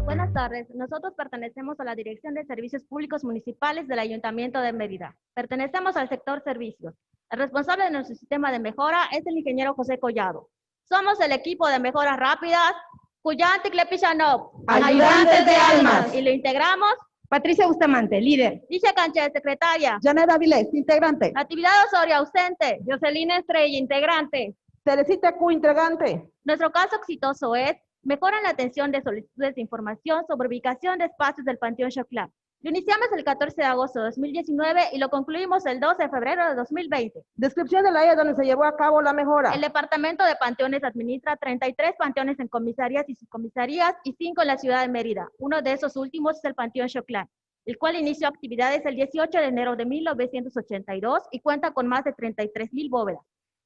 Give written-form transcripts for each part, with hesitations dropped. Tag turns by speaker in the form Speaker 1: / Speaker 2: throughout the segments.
Speaker 1: Buenas tardes. Nosotros pertenecemos a la Dirección de Servicios Públicos Municipales del Ayuntamiento de Mérida. Pertenecemos al sector servicios. El responsable de nuestro sistema de mejora es el ingeniero José Collado. Somos el equipo de mejoras rápidas, Cuyanti Clepichanov,
Speaker 2: ayudantes de almas.
Speaker 1: Y lo integramos
Speaker 3: Patricia Bustamante, líder.
Speaker 1: Licia Canché, secretaria.
Speaker 2: Janet Avilés, integrante.
Speaker 1: Natividad Osorio, ausente. Jocelyn Estrella, integrante.
Speaker 2: Teresita Q, integrante.
Speaker 1: Nuestro caso exitoso es mejora en la atención de solicitudes de información sobre ubicación de espacios del Panteón Xoclán. Lo iniciamos el 14 de agosto de 2019 y lo concluimos el 12 de febrero de 2020.
Speaker 2: Descripción del área donde se llevó a cabo la mejora.
Speaker 1: El Departamento de Panteones administra 33 panteones en comisarías y subcomisarías y 5 en la ciudad de Mérida. Uno de esos últimos es el Panteón Xoclán, el cual inició actividades el 18 de enero de 1982 y cuenta con más de 33,000 bóvedas.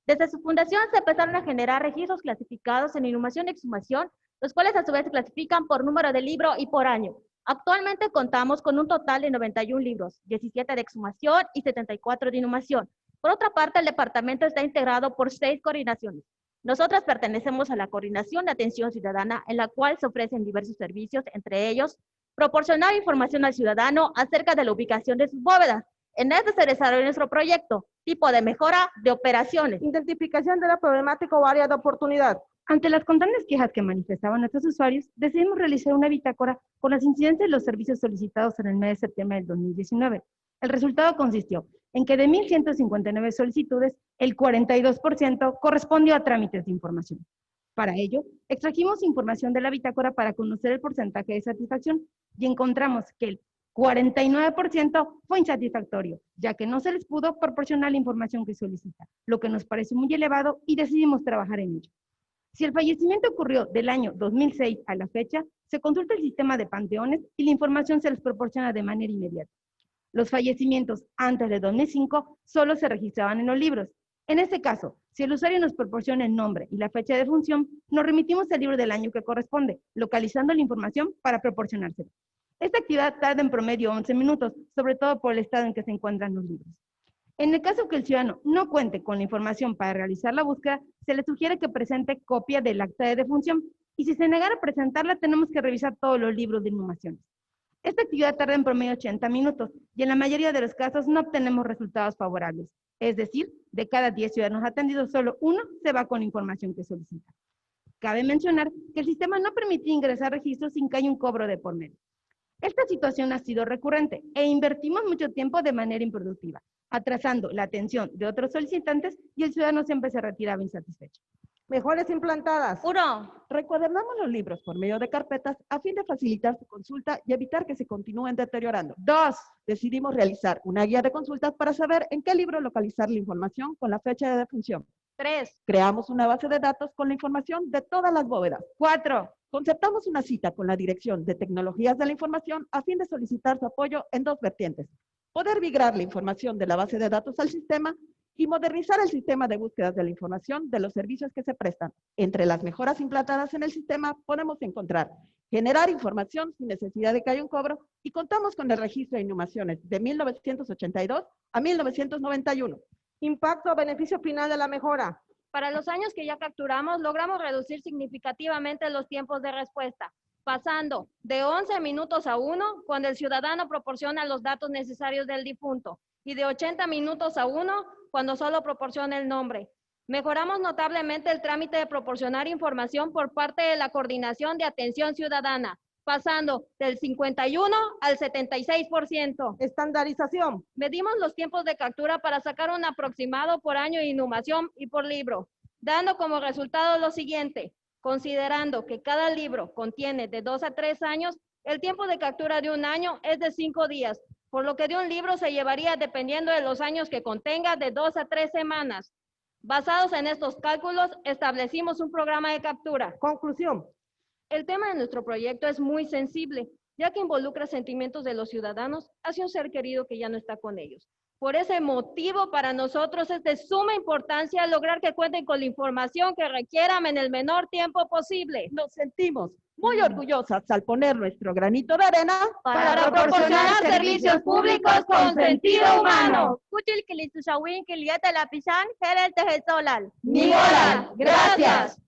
Speaker 1: Desde su fundación se empezaron a generar registros clasificados en inhumación y exhumación, los cuales a su vez se clasifican por número de libro y por año. Actualmente contamos con un total de 91 libros, 17 de exhumación y 74 de inhumación. Por otra parte, el departamento está integrado por 6 coordinaciones. Nosotras pertenecemos a la Coordinación de Atención Ciudadana, en la cual se ofrecen diversos servicios, entre ellos, proporcionar información al ciudadano acerca de la ubicación de sus bóvedas. En este se desarrolla nuestro proyecto, tipo de mejora de operaciones.
Speaker 2: Identificación de la problemática o área de oportunidad.
Speaker 3: Ante las constantes quejas que manifestaban nuestros usuarios, decidimos realizar una bitácora con las incidencias de los servicios solicitados en el mes de septiembre del 2019. El resultado consistió en que de 1,159 solicitudes, el 42% correspondió a trámites de información. Para ello, extrajimos información de la bitácora para conocer el porcentaje de satisfacción y encontramos que el 49% fue insatisfactorio, ya que no se les pudo proporcionar la información que solicita, lo que nos parece muy elevado y decidimos trabajar en ello. Si el fallecimiento ocurrió del año 2006 a la fecha, se consulta el sistema de panteones y la información se les proporciona de manera inmediata. Los fallecimientos antes de 2005 solo se registraban en los libros. En este caso, si el usuario nos proporciona el nombre y la fecha de defunción, nos remitimos al libro del año que corresponde, localizando la información para proporcionársela. Esta actividad tarda en promedio 11 minutos, sobre todo por el estado en que se encuentran los libros. En el caso que el ciudadano no cuente con la información para realizar la búsqueda, se le sugiere que presente copia del acta de defunción y si se negara a presentarla, tenemos que revisar todos los libros de inhumaciones. Esta actividad tarda en promedio 80 minutos y en la mayoría de los casos no obtenemos resultados favorables. Es decir, de cada 10 ciudadanos atendidos, solo uno se va con la información que solicita. Cabe mencionar que el sistema no permite ingresar registros sin que haya un cobro de por medio. Esta situación ha sido recurrente e invertimos mucho tiempo de manera improductiva, atrasando la atención de otros solicitantes y el ciudadano siempre se retiraba insatisfecho.
Speaker 2: Mejoras implantadas.
Speaker 1: 1.
Speaker 2: Recuadernamos los libros por medio de carpetas a fin de facilitar su consulta y evitar que se continúen deteriorando.
Speaker 3: 2.
Speaker 2: Decidimos realizar una guía de consultas para saber en qué libro localizar la información con la fecha de defunción.
Speaker 1: 3.
Speaker 2: Creamos una base de datos con la información de todas las bóvedas.
Speaker 3: 4.
Speaker 2: Concertamos una cita con la Dirección de Tecnologías de la Información a fin de solicitar su apoyo en 2 vertientes. Poder migrar la información de la base de datos al sistema y modernizar el sistema de búsquedas de la información de los servicios que se prestan. Entre las mejoras implantadas en el sistema podemos encontrar generar información sin necesidad de que haya un cobro y contamos con el registro de inhumaciones de 1982 a 1991. Impacto o beneficio final de la mejora.
Speaker 1: Para los años que ya capturamos, logramos reducir significativamente los tiempos de respuesta, pasando de 11 minutos a 1 cuando el ciudadano proporciona los datos necesarios del difunto y de 80 minutos a 1 cuando solo proporciona el nombre. Mejoramos notablemente el trámite de proporcionar información por parte de la Coordinación de Atención Ciudadana, pasando del 51 al 76%.
Speaker 2: Estandarización.
Speaker 1: Medimos los tiempos de captura para sacar un aproximado por año de inhumación y por libro, dando como resultado lo siguiente. Considerando que cada libro contiene de 2 a 3 años, el tiempo de captura de un año es de 5 días, por lo que de un libro se llevaría, dependiendo de los años que contenga, de 2 a 3 semanas. Basados en estos cálculos, establecimos un programa de captura.
Speaker 2: Conclusión.
Speaker 1: El tema de nuestro proyecto es muy sensible, ya que involucra sentimientos de los ciudadanos hacia un ser querido que ya no está con ellos. Por ese motivo, para nosotros es de suma importancia lograr que cuenten con la información que requieran en el menor tiempo posible.
Speaker 2: Nos sentimos Muy orgullosas al poner nuestro granito de arena
Speaker 1: para proporcionar servicios públicos con sentido humano. Kuchil Kilisushawin Kilieta Lapisan, Gerel Tejesolal.
Speaker 4: Nigola, gracias.